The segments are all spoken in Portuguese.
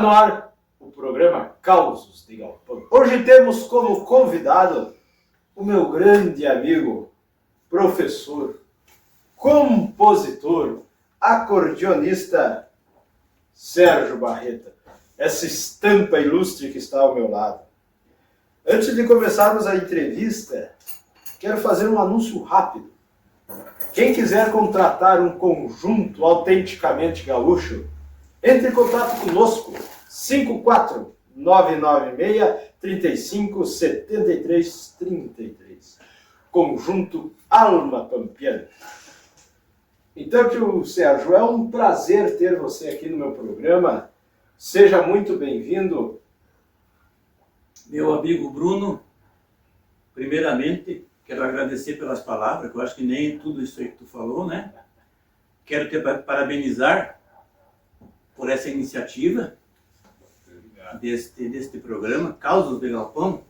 no ar o programa Causos de Galpão. Hoje temos como convidado o meu grande amigo, professor, compositor, acordeonista Sérgio Barreta. Essa estampa ilustre que está ao meu lado. Antes de começarmos a entrevista, quero fazer um anúncio rápido. Quem quiser contratar um conjunto autenticamente gaúcho, entre em contato conosco, 54996-357333. Conjunto Alma Pampiana. Então, tio Sérgio, é um prazer ter você aqui no meu programa. Seja muito bem-vindo. Meu amigo Bruno, primeiramente, quero agradecer pelas palavras, que eu acho que nem tudo isso aí que tu falou, né? Quero te parabenizar por essa iniciativa deste programa, Causos de Galpão,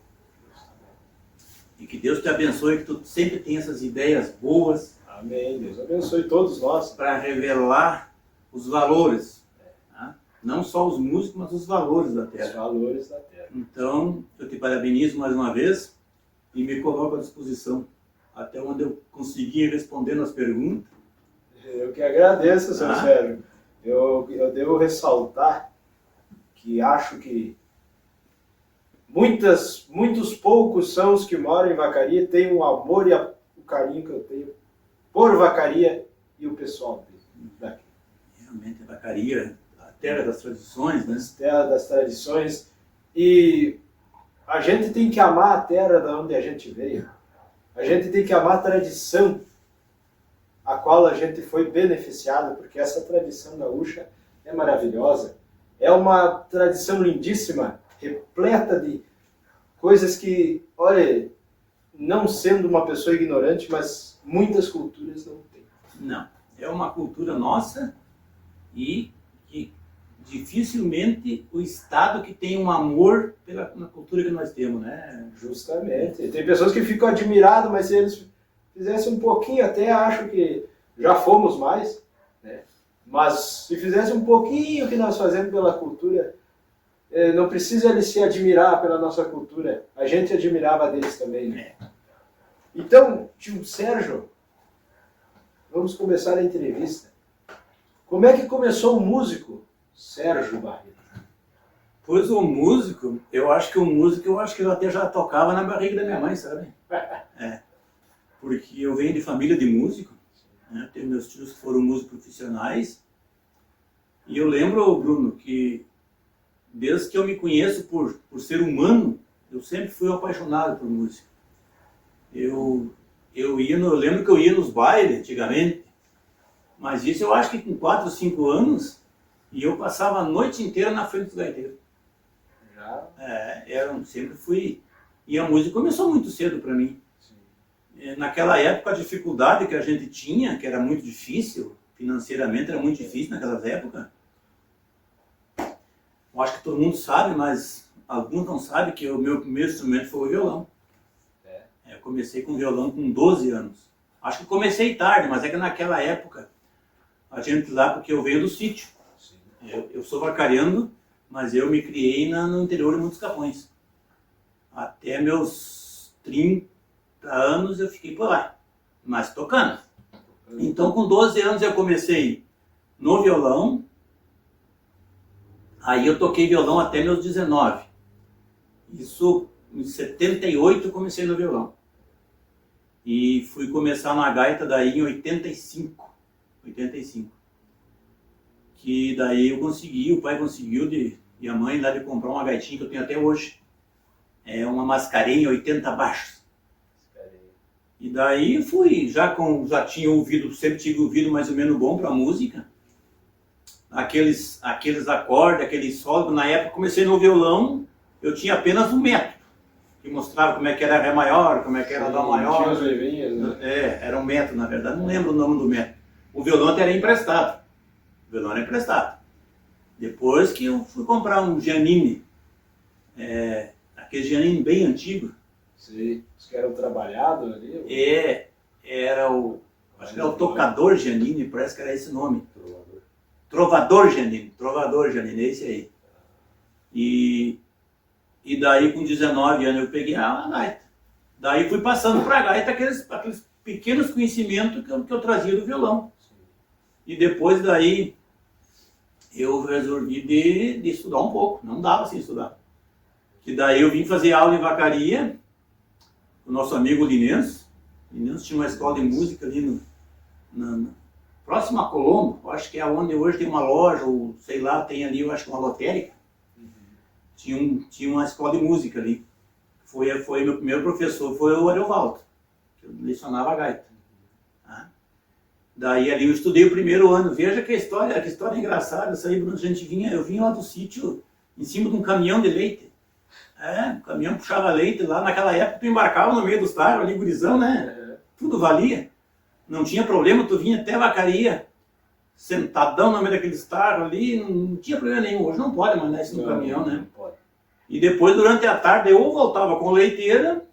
e que Deus te abençoe, que tu sempre tenha essas ideias boas. Amém. Deus abençoe todos nós. Para revelar os valores, tá? Não só os músicos, mas os valores da terra. Os valores da terra. Então, eu te parabenizo mais uma vez e me coloco à disposição até onde eu conseguir responder nas perguntas. Eu que agradeço, seu Sérgio. Eu devo ressaltar que acho que muitos poucos são os que moram em Vacaria, têm o amor e o carinho que eu tenho por Vacaria e o pessoal daqui. Realmente, a Vacaria, a terra das tradições, né? Terra das tradições. E a gente tem que amar a terra de onde a gente veio. A gente tem que amar a tradição a qual a gente foi beneficiado, porque essa tradição gaúcha é maravilhosa. É uma tradição lindíssima, repleta de coisas que, olha, não sendo uma pessoa ignorante, mas muitas culturas não têm. Não, é uma cultura nossa e que dificilmente o Estado que tem um amor pela cultura que nós temos, né? Justamente. Tem pessoas que ficam admiradas, mas se eles fizessem um pouquinho, até acho que já fomos mais, né? Mas se fizessem um pouquinho que nós fazemos pela cultura, não precisa eles se admirar pela nossa cultura, a gente admirava deles também, né? Então, tio Sérgio, vamos começar a entrevista. Como é que começou o músico Sérgio Barreta? Pois o músico, eu acho que eu até já tocava na barriga da minha mãe, sabe? Porque eu venho de família de músico, né? Tenho meus tios que foram músicos profissionais. E eu lembro, Bruno, que desde que eu me conheço por ser humano, eu sempre fui apaixonado por música. Eu lembro que eu ia nos bailes antigamente, mas isso eu acho que com 4 ou 5 anos, e eu passava a noite inteira na frente dos gaiteiros. Sempre fui. E a música começou muito cedo para mim. Naquela época, a dificuldade que a gente tinha, que era muito difícil, financeiramente era muito difícil naquelas épocas. Eu acho que todo mundo sabe, mas alguns não sabem que o meu primeiro instrumento foi o violão. Eu comecei com violão com 12 anos. Acho que comecei tarde, mas é que naquela época, a gente lá, porque eu venho do sítio. Eu sou vacariano, mas eu me criei no interior de Muitos Capões. Até meus 30 anos eu fiquei por lá, mas tocando. Então com 12 anos eu comecei no violão, aí eu toquei violão até meus 19. Isso em 78 eu comecei no violão. E fui começar na gaita daí em 85. Que daí eu consegui, o pai conseguiu e a mãe lá de comprar uma gaitinha que eu tenho até hoje. É uma Mascarenhas 80 baixos. E daí fui, já tinha ouvido, sempre tive ouvido mais ou menos bom para música. Aqueles acordes, aqueles solos. Na época comecei no violão, eu tinha apenas um método, que mostrava como é que era Ré maior, como é que era Dó maior. Tinha as levinhas, né? Era um método, na verdade, não lembro o nome do método. O violão até era emprestado. Depois que eu fui comprar um Giannini, aquele Giannini bem antigo. Sim, os que eram trabalhados ali? Acho que era o Tocador Giannini, parece que era esse nome. Trovador Giannini, é esse aí. E daí com 19 anos eu peguei a gaita. Daí fui passando para a gaita aqueles pequenos conhecimentos que eu trazia do violão. E depois daí eu resolvi de estudar um pouco, não dava sem estudar. E daí eu vim fazer aula em Vacaria, com o nosso amigo Linenço. Linenço tinha uma escola de música ali próximo a Colombo, acho que é onde hoje tem uma loja, ou sei lá, tem ali, eu acho que uma lotérica. Tinha uma escola de música ali. Foi meu primeiro professor, foi o Ariovaldo, que eu lecionava gaita. Daí ali eu estudei o primeiro ano. Veja que história engraçada. Eu vinha lá do sítio em cima de um caminhão de leite. O caminhão puxava leite lá. Naquela época tu embarcava no meio dos tarros ali, gurizão, né? Tudo valia. Não tinha problema, tu vinha até Vacaria, sentadão no meio daqueles tarros ali, não tinha problema nenhum. Hoje não pode mandar isso no caminhão, né? Não pode. E depois, durante a tarde, eu voltava com leiteira,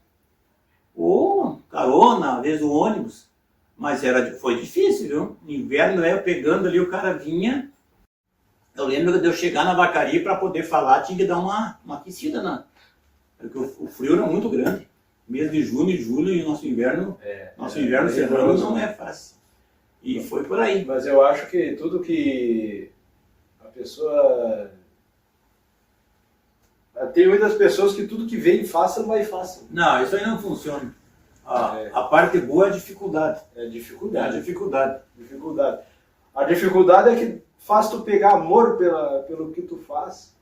ou carona, às vezes o ônibus. Mas foi difícil, viu? Inverno, eu pegando ali, o cara vinha. Eu lembro de eu chegar na Vacaria para poder falar, tinha que dar uma aquecida, porque o frio era muito grande. Mês de junho e julho, e nosso inverno serrano não é fácil. E foi por aí. Mas eu acho que tudo que a pessoa... Tem muitas pessoas que tudo que vem fácil não vai fácil. Não, isso aí não funciona. A parte boa é a dificuldade. É dificuldade. Dificuldade. A dificuldade é que faz tu pegar amor pelo que tu faz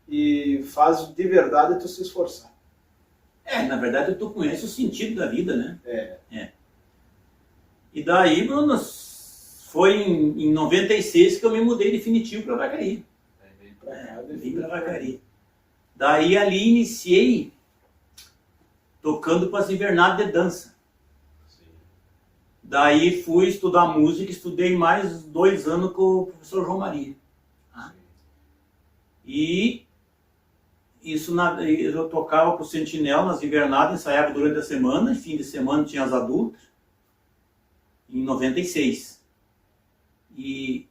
e faz de verdade tu se esforçar. Na verdade tu conhece o sentido da vida, né? E daí, Bruno, foi em 96 que eu me mudei definitivo para Vacaria. Vim para Vacaria. Daí ali iniciei tocando para as invernadas de dança. Sim. Daí fui estudar música, estudei mais 2 anos com o professor João Maria. E isso eu tocava para o Sentinel nas invernadas, ensaiava durante a semana, e fim de semana tinha as adultas, em 96. E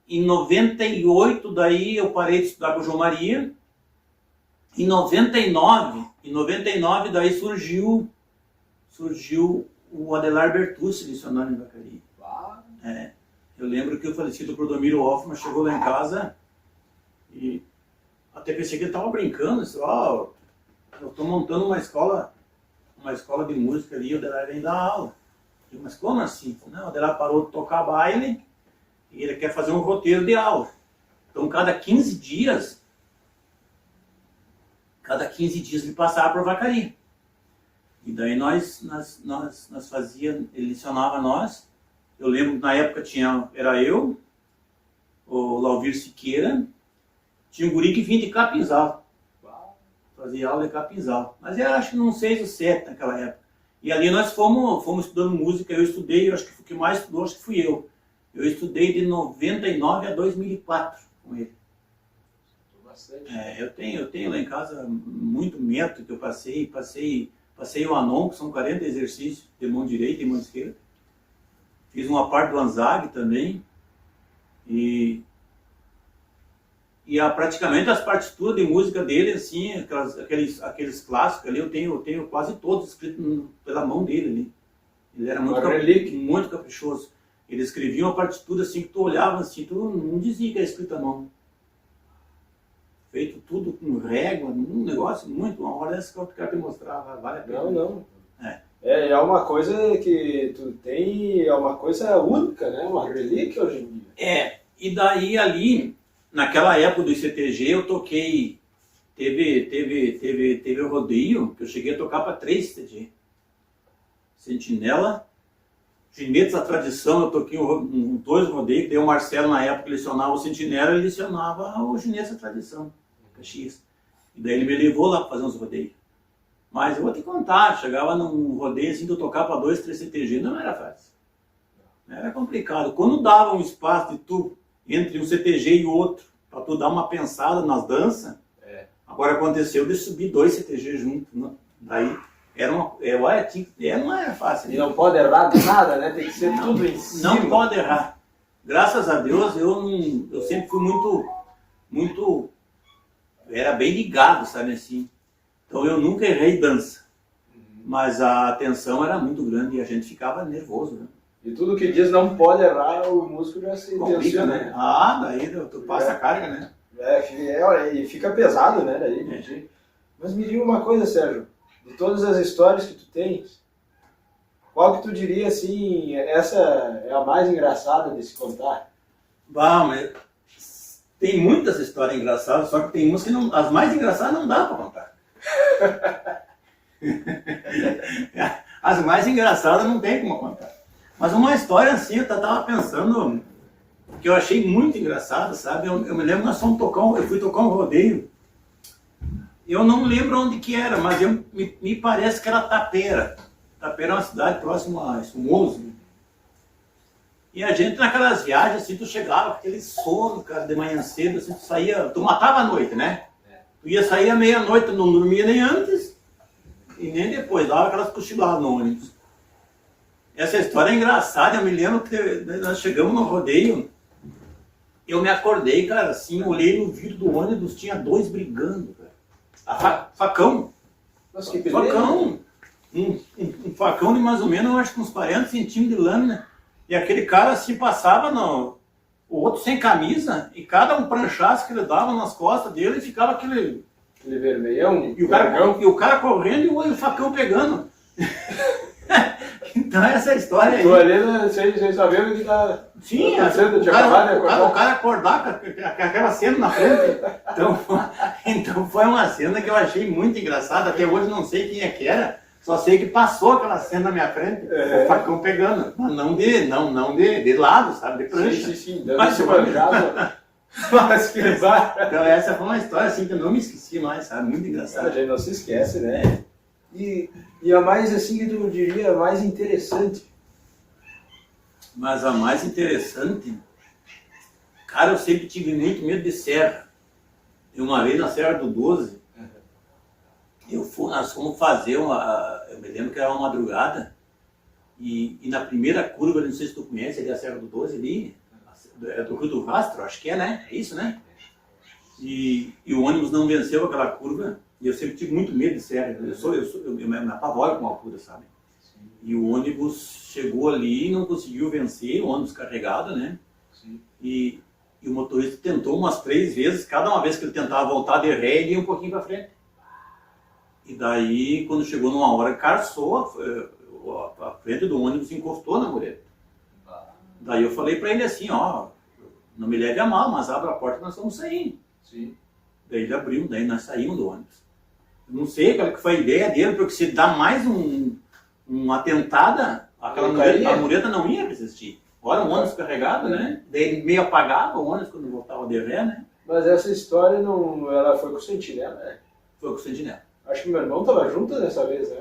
em 98 daí eu parei de estudar com o João Maria. Em 99 daí surgiu o Adelar Bertucci lecionando em Vacaria. Eu lembro que o falecido Clodomiro Hoffmann chegou lá em casa e até pensei que ele estava brincando, disse, eu estou montando uma escola de música ali, o Adelar vem dar aula. Eu, mas como assim? Não, o Adelar parou de tocar baile e ele quer fazer um roteiro de aula. Então cada 15 dias ele passava por Vacaria. E daí nós fazia, ele lecionava nós. Eu lembro que na época era eu, o Lauvir Siqueira, tinha um guri que vinha de Capinzal. Fazia aula de Capinzal. Mas eu acho que não 6 ou 7 naquela época. E ali nós fomos estudando música, eu estudei, eu acho que o que mais estudou, acho que fui eu. Eu estudei de 99 a 2004 com ele. Eu tenho lá em casa muito método que eu passei o Anon, que são 40 exercícios de mão direita e mão esquerda. Fiz uma parte do Anzag também. E praticamente as partituras de música dele, assim, aqueles clássicos ali, eu tenho quase todos escritos pela mão dele ali. Ele era muito caprichoso. Ele escrevia uma partitura assim que tu olhava assim, tu não dizia que era escrito à mão. Feito tudo com régua, um negócio muito, uma hora dessa que eu quero te mostrar, vale a pena. Não. É uma coisa que tu tem, é uma coisa única, né? Uma relíquia hoje em dia. E daí ali, naquela época do ICTG, eu toquei, teve o rodeio, que eu cheguei a tocar para 3 ICTG. Sentinela, Ginetes da Tradição, eu toquei 2 rodeios, que daí o Marcelo na época lecionava o Sentinela, ele lecionava o Ginetes da Tradição, Caxias. E daí ele me levou lá para fazer uns rodeios. Mas eu vou te contar, chegava num rodeio assim, de eu tocar para 2, 3 CTG, não era fácil. Era complicado. Quando dava um espaço de tu, entre um CTG e outro, para tu dar uma pensada nas danças, agora aconteceu de subir 2 CTG juntos. Né? Daí não era fácil. E não pode errar de nada, né? Tem que ser tudo em cima. Não pode errar. Graças a Deus, eu sempre fui muito era bem ligado, sabe assim. Então eu nunca errei dança. Mas a tensão era muito grande e a gente ficava nervoso, né? E tudo que diz não pode errar, o músico já se Complica, né? Ah, daí tu passa a carga, né? E fica pesado, né? Daí, Mas me diga uma coisa, Sérgio. De todas as histórias que tu tens, qual que tu diria assim, essa é a mais engraçada de se contar? Bah, mas tem muitas histórias engraçadas, só que tem umas que não, as mais engraçadas não dá para contar. As mais engraçadas não tem como contar. Mas uma história assim, eu tava pensando, que eu achei muito engraçada, sabe? Eu me lembro, nós fomos eu fui tocar um rodeio. Eu não lembro onde que era, mas me parece que era Tapeira. Tapeira é uma cidade próxima a Espumoso. E a gente naquelas viagens, assim, tu chegava com aquele sono, cara, de manhã cedo, assim, tu saía, tu matava a noite, né? Tu ia sair à meia-noite, tu não dormia nem antes e nem depois, dava aquelas cochiladas no ônibus. Essa história é engraçada, eu me lembro que nós chegamos no rodeio, eu me acordei, cara, assim, olhei no vidro do ônibus, tinha 2 brigando, cara. Facão. Nossa, que facão. Um facão de mais ou menos, eu acho que uns 40 centímetros de lâmina. E aquele cara assim passava o outro sem camisa, e cada um pranchaço que ele dava nas costas dele, ficava aquele vermelhão. E o cara correndo e o facão pegando. Então essa história aí. Tu ali, sem saber o que tá. Sim, o cara acordar com aquela cena na frente. Então foi uma cena que eu achei muito engraçada. Até hoje não sei quem é que era. Só sei que passou aquela cena na minha frente, o facão pegando. Mas não de lado, sabe? De prancha. Sim. Mas que então essa foi uma história assim que eu não me esqueci mais, sabe? Muito engraçada. A gente não se esquece, né? E a mais assim que tu diria, a mais interessante? Mas a mais interessante, cara, eu sempre tive muito medo de serra. E uma vez na Serra do 12, nós fomos fazer eu me lembro que era uma madrugada, e na primeira curva, não sei se tu conhece, ali a Serra do 12, ali, é do Rio do Rastro, acho que é, né? É isso, né? E o ônibus não venceu aquela curva, e eu sempre tive muito medo de serra. Eu me apavoro com a altura, sabe? Sim. E o ônibus chegou ali e não conseguiu vencer, o ônibus carregado, né? Sim. E o motorista tentou umas 3 vezes, cada uma vez que ele tentava voltar de ré, ele ia um pouquinho para frente. E daí, quando chegou numa hora, carçou, a frente do ônibus encostou na mureta. Daí eu falei para ele assim, ó, não me leve a mal, mas abra a porta, nós vamos sair. Sim. Daí ele abriu, daí nós saímos do ônibus. Eu não sei qual que foi a ideia dele, porque se dá mais uma tentada, a mureta não ia resistir. Ora, um ônibus carregado, né? Daí ele meio apagava o ônibus quando voltava de ré, né? Mas essa história, ela foi com o Sentinela, né? Foi com o Sentinela. Acho que meu irmão estava junto dessa vez, né?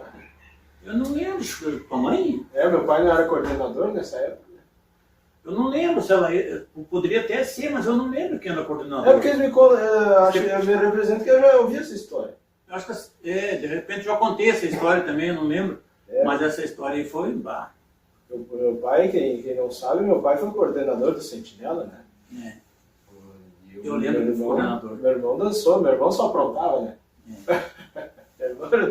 Eu não lembro, com a mãe? Meu pai não era coordenador nessa época. Eu não lembro se ela... Poderia até ser, mas eu não lembro quem era coordenador. É porque eles me representam que eu já ouvi essa história. Eu acho que, de repente, já contei essa história também, eu não lembro. Mas essa história aí foi... Bah. Meu pai, quem não sabe, meu pai foi coordenador do Sentinela, né? Eu lembro que foi coordenador. Meu irmão dançou, meu irmão só aprontava, né?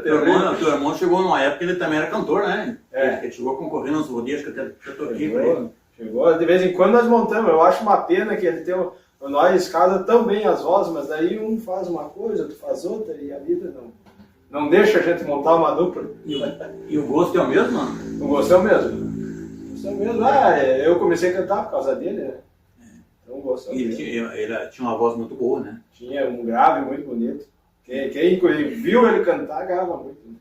Teu irmão chegou numa época que ele também era cantor, né? Ele chegou concorrendo nos rodeios, que eu toquei pra ele. Chegou, de vez em quando nós montamos, eu acho uma pena que ele tem nós casa tão bem as vozes, mas daí um faz uma coisa, outro faz outra, e a vida não deixa a gente montar uma dupla. E o gosto é o mesmo? O gosto é o mesmo. Eu comecei a cantar por causa dele, né? Então o gosto é o mesmo. Ele tinha uma voz muito boa, né? Tinha um grave muito bonito. Quem viu ele cantar, ganhava muito. Né?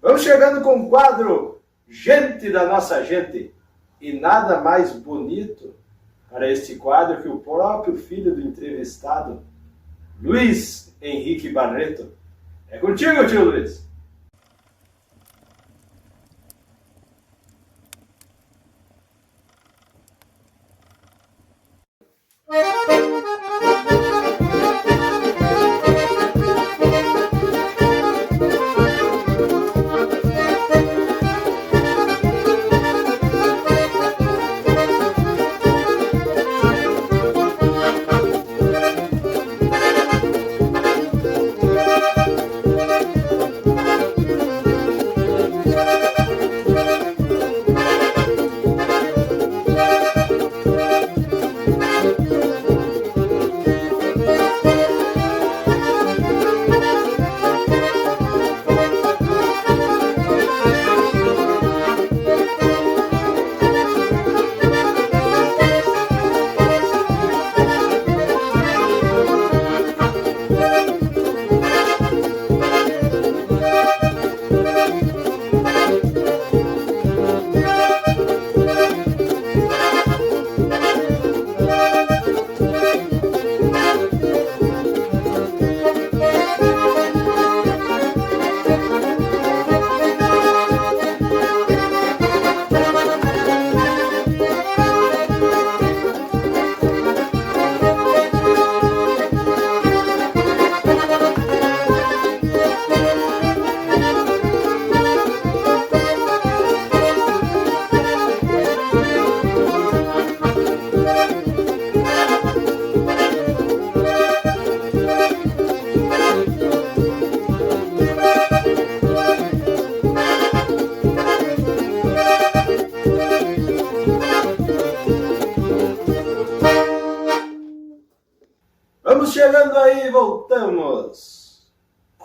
Vamos chegando com o quadro Gente da Nossa Gente. E nada mais bonito para este quadro que o próprio filho do entrevistado, Luiz Henrique Barreto. É contigo, tio Luiz.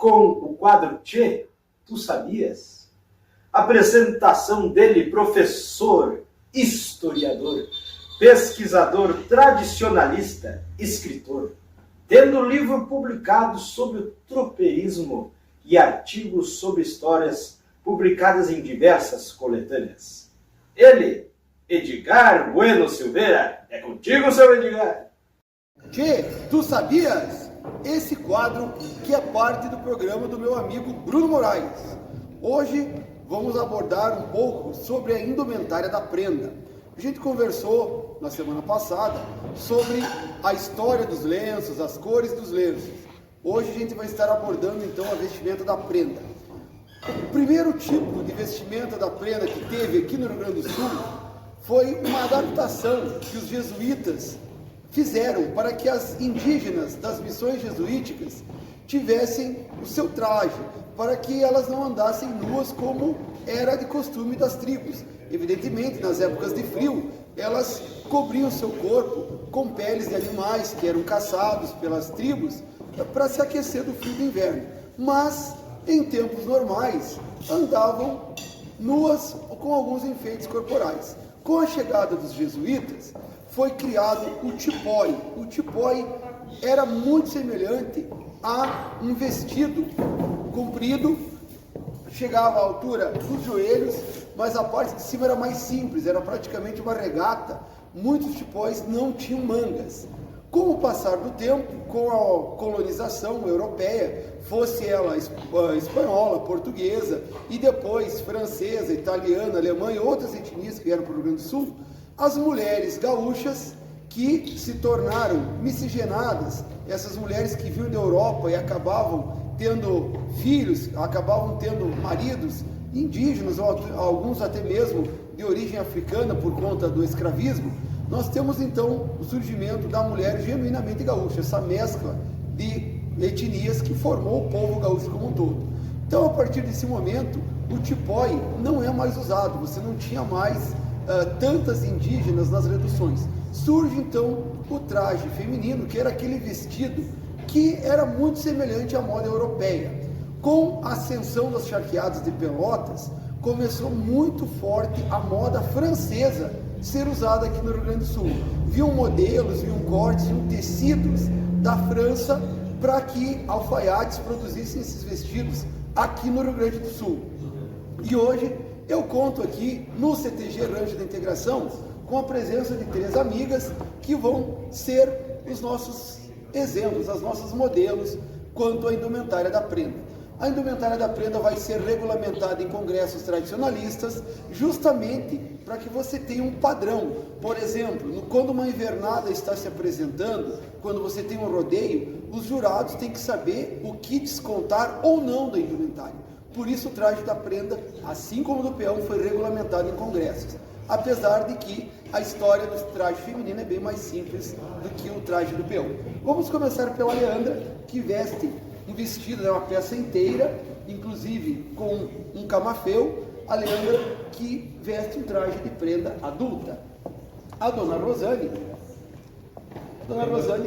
com o quadro Tchê, Tu Sabias? Apresentação dele, professor, historiador, pesquisador, tradicionalista, escritor, tendo livro publicado sobre o tropeirismo e artigos sobre histórias publicadas em diversas coletâneas. Ele, Edgar Bueno Silveira. É contigo, seu Edgar. Tchê, tu sabias? Esse quadro que é parte do programa do meu amigo Bruno Moraes. Hoje vamos abordar um pouco sobre a indumentária da prenda. A gente conversou na semana passada sobre a história dos lenços, as cores dos lenços. Hoje a gente vai estar abordando então a vestimenta da prenda. O primeiro tipo de vestimenta da prenda que teve aqui no Rio Grande do Sul foi uma adaptação que os jesuítas fizeram para que as indígenas das missões jesuíticas tivessem o seu traje, para que elas não andassem nuas como era de costume das tribos. Evidentemente, nas épocas de frio, elas cobriam seu corpo com peles de animais que eram caçados pelas tribos para se aquecer do frio do inverno. Mas, em tempos normais, andavam nuas com alguns enfeites corporais. Com a chegada dos jesuítas, foi criado o tipói. O tipói era muito semelhante a um vestido comprido, chegava à altura dos joelhos, mas a parte de cima era mais simples, era praticamente uma regata. Muitos tipóis não tinham mangas. Com o passar do tempo, com a colonização europeia, fosse ela espanhola, portuguesa e depois francesa, italiana, alemã e outras etnias que vieram para o Rio Grande do Sul, as mulheres gaúchas que se tornaram miscigenadas, essas mulheres que vinham da Europa e acabavam tendo filhos, acabavam tendo maridos indígenas, ou alguns até mesmo de origem africana por conta do escravismo, nós temos então o surgimento da mulher genuinamente gaúcha, essa mescla de etnias que formou o povo gaúcho como um todo. Então, a partir desse momento, o tipói não é mais usado, você não tinha mais tantas indígenas nas reduções. Surge então o traje feminino, que era aquele vestido que era muito semelhante à moda europeia. Com a ascensão das charqueadas de Pelotas, começou muito forte a moda francesa ser usada aqui no Rio Grande do Sul. Viam modelos, viam cortes, viam tecidos da França para que alfaiates produzissem esses vestidos aqui no Rio Grande do Sul. E hoje eu conto aqui no CTG Rancho da Integração com a presença de 3 amigas que vão ser os nossos exemplos, as nossas modelos quanto à indumentária da prenda. A indumentária da prenda vai ser regulamentada em congressos tradicionalistas, justamente para que você tenha um padrão. Por exemplo, quando uma invernada está se apresentando, quando você tem um rodeio, os jurados têm que saber o que descontar ou não da indumentária. Por isso o traje da prenda, assim como o do peão, foi regulamentado em congressos. Apesar de que a história do traje feminino é bem mais simples do que o traje do peão. Vamos começar pela Leandra, que veste um vestido, uma peça inteira, inclusive com um camafeu. A Leandra que veste um traje de prenda adulta. A Dona Rosane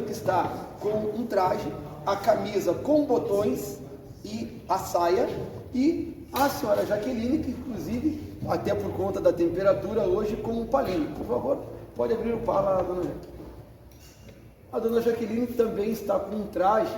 que está com um traje, a camisa com botões e a saia, e a senhora Jaqueline, que inclusive, até por conta da temperatura hoje, com um palinho. Por favor, pode abrir o palo lá, Dona Jaqueline. A Dona Jaqueline também está com um traje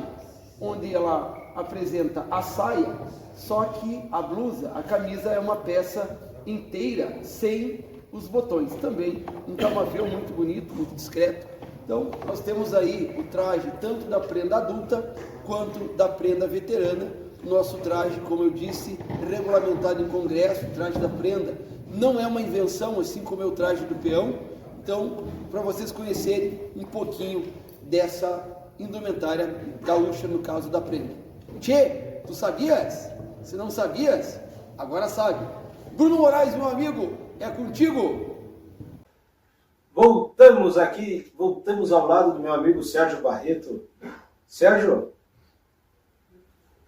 onde ela apresenta a saia, só que a blusa, a camisa é uma peça inteira, sem os botões. Também um camafeu muito bonito, muito discreto. Então, nós temos aí o traje tanto da prenda adulta, quanto da prenda veterana. Nosso traje, como eu disse, regulamentado em congresso. O traje da prenda não é uma invenção, assim como é o traje do peão. Então, para vocês conhecerem um pouquinho dessa indumentária gaúcha, no caso da prenda. Tchê, tu sabias? Se não sabias, agora sabe. Bruno Moraes, meu amigo, é contigo. Voltamos ao lado do meu amigo Sérgio Barreto. Sérgio,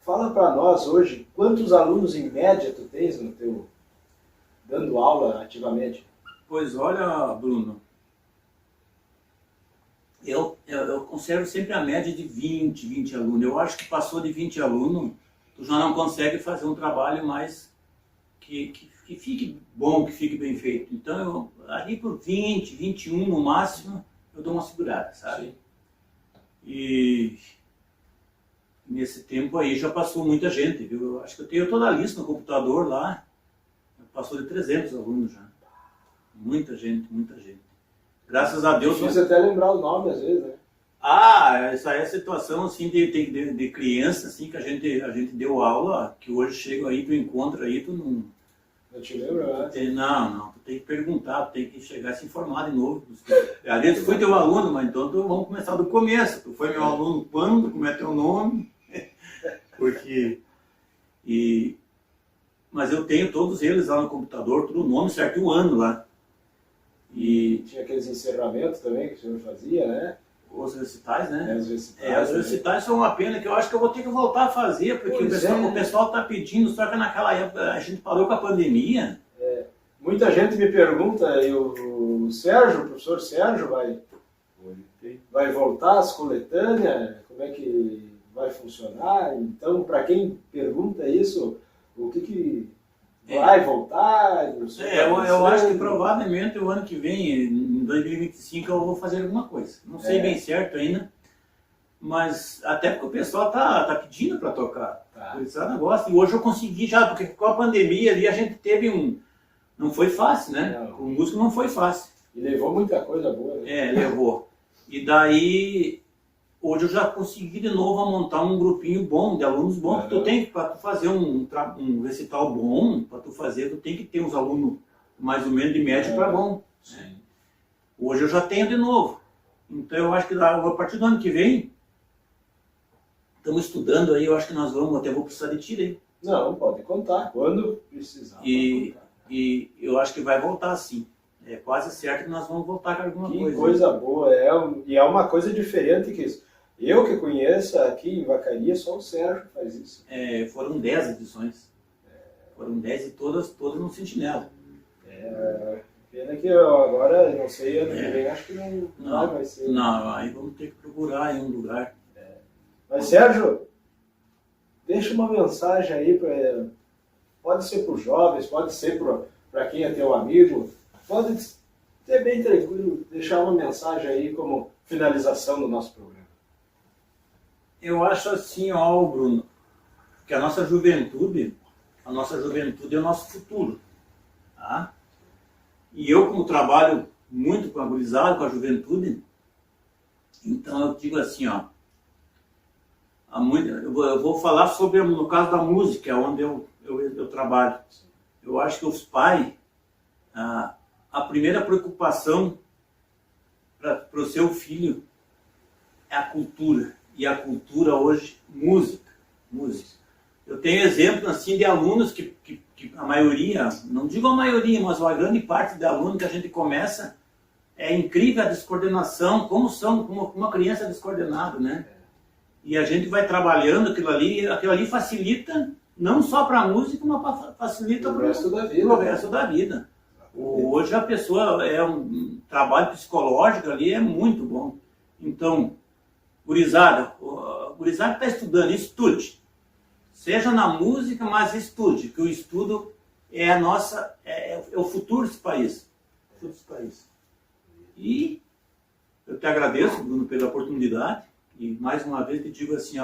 fala para nós hoje, quantos alunos em média tu tens no teu dando aula ativamente? Pois olha, Bruno, eu conservo sempre a média de 20 alunos. Eu acho que passou de 20 alunos, tu já não consegue fazer um trabalho mais que fique bom, que fique bem feito. Então, ali por 20, 21 no máximo, eu dou uma segurada, sabe? Sim. E nesse tempo aí já passou muita gente, viu? Eu acho que eu tenho toda a lista no computador lá, passou de 300 alunos já. Muita gente, muita gente. Graças a Deus... Difícil até lembrar o nome às vezes, né? Essa é a situação assim de criança assim, que a gente deu aula, que hoje chega aí, tu encontra aí, tu não... Não te lembra, né? Não, tu tem que perguntar, tu tem que chegar a se informar de novo. Ali tu foi teu aluno, mas então vamos começar do começo. Tu foi meu aluno quando, como é teu nome? Porque... Mas eu tenho todos eles lá no computador, tudo o nome certo e o ano lá. E tinha aqueles encerramentos também que o senhor fazia, né? Os recitais, né? Os recitais, os recitais são uma pena que eu acho que eu vou ter que voltar a fazer, porque o pessoal está pedindo, só que naquela época a gente parou com a pandemia. Muita gente me pergunta, e o Sérgio, o professor Sérgio, vai voltar às coletâneas? Como é que vai funcionar? Então, para quem pergunta isso, o que vai voltar? Eu acho que provavelmente o ano que vem, em 2025, eu vou fazer alguma coisa. Não sei bem certo ainda, mas até porque o pessoal tá pedindo para tocar. O pessoal gosta. E hoje eu consegui já, porque com a pandemia ali a gente teve não foi fácil, né? O músico não foi fácil. E levou muita coisa boa, né? Levou. E daí... Hoje eu já consegui de novo montar um grupinho bom, de alunos bons, que tu tem que, para tu fazer um recital bom, para tu fazer, tu tem que ter uns alunos mais ou menos de médio para bom. Né? Hoje eu já tenho de novo. Então eu acho que a partir do ano que vem, estamos estudando aí, eu acho que nós até vou precisar de ti aí. Não, pode contar, quando precisar. E eu acho que vai voltar sim. É quase certo que nós vamos voltar com alguma coisa. Que coisa boa, e é uma coisa diferente que isso. Eu que conheço aqui em Vacaria, só o Sérgio faz isso. Foram 10 edições. Foram 10 e todas no Sentinela. Pena que eu agora, não sei, ano que vem, acho que não vai ser. Não, aí vamos ter que procurar em um lugar. Mas Sérgio, deixa uma mensagem aí, pode ser para os jovens, pode ser para quem é teu amigo, pode ser bem tranquilo, deixar uma mensagem aí como finalização do nosso programa. Eu acho assim, Bruno, que a nossa juventude é o nosso futuro. Tá? E eu, como trabalho muito com a gurizada, com a juventude, então eu digo assim, eu vou falar sobre, no caso da música, onde eu trabalho. Eu acho que os pais, a primeira preocupação para o seu filho é a cultura. E a cultura hoje, música. Eu tenho exemplos assim, de alunos que a maioria, não digo a maioria, mas uma grande parte de alunos que a gente começa, é incrível a descoordenação, como uma criança descoordenada, né? E a gente vai trabalhando aquilo ali facilita, não só para a música, mas facilita para o resto da vida. Hoje a pessoa, um trabalho psicológico ali é muito bom. Então, gurizada que está estudando, estude. Seja na música, mas estude, que o estudo é o futuro desse país. E eu te agradeço, Bruno, pela oportunidade, e mais uma vez te digo assim,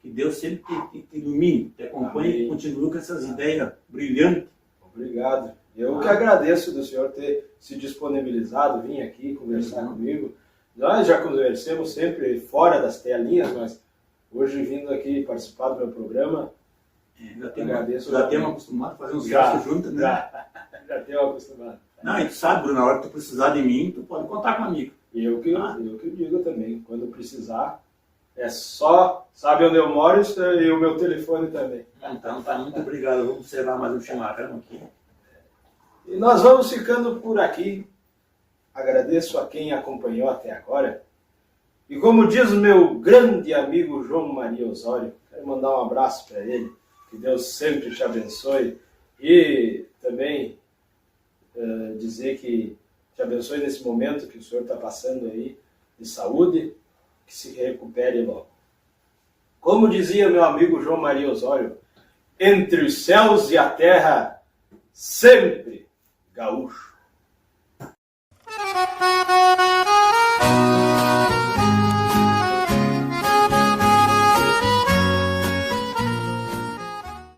que Deus sempre te ilumine, te acompanhe e continue com essas ideias brilhantes. Obrigado. Eu que agradeço do senhor ter se disponibilizado, vir aqui conversar comigo. Nós já conversamos sempre fora das telinhas, mas hoje vindo aqui participar do meu programa, já temos acostumado a fazer uns gastos juntos, né? Já temos acostumado. Não, e tu sabe, Bruno, na hora que tu precisar de mim, tu pode contar comigo. E eu que digo também, quando precisar, é só, sabe onde eu moro e o meu telefone também. Então, muito obrigado. Vamos observar mais um chimarrão aqui. E nós vamos ficando por aqui. Agradeço a quem acompanhou até agora. E como diz o meu grande amigo João Maria Osório, quero mandar um abraço para ele, que Deus sempre te abençoe. E também dizer que te abençoe nesse momento que o senhor está passando aí de saúde, que se recupere logo. Como dizia meu amigo João Maria Osório, entre os céus e a terra, sempre gaúcho.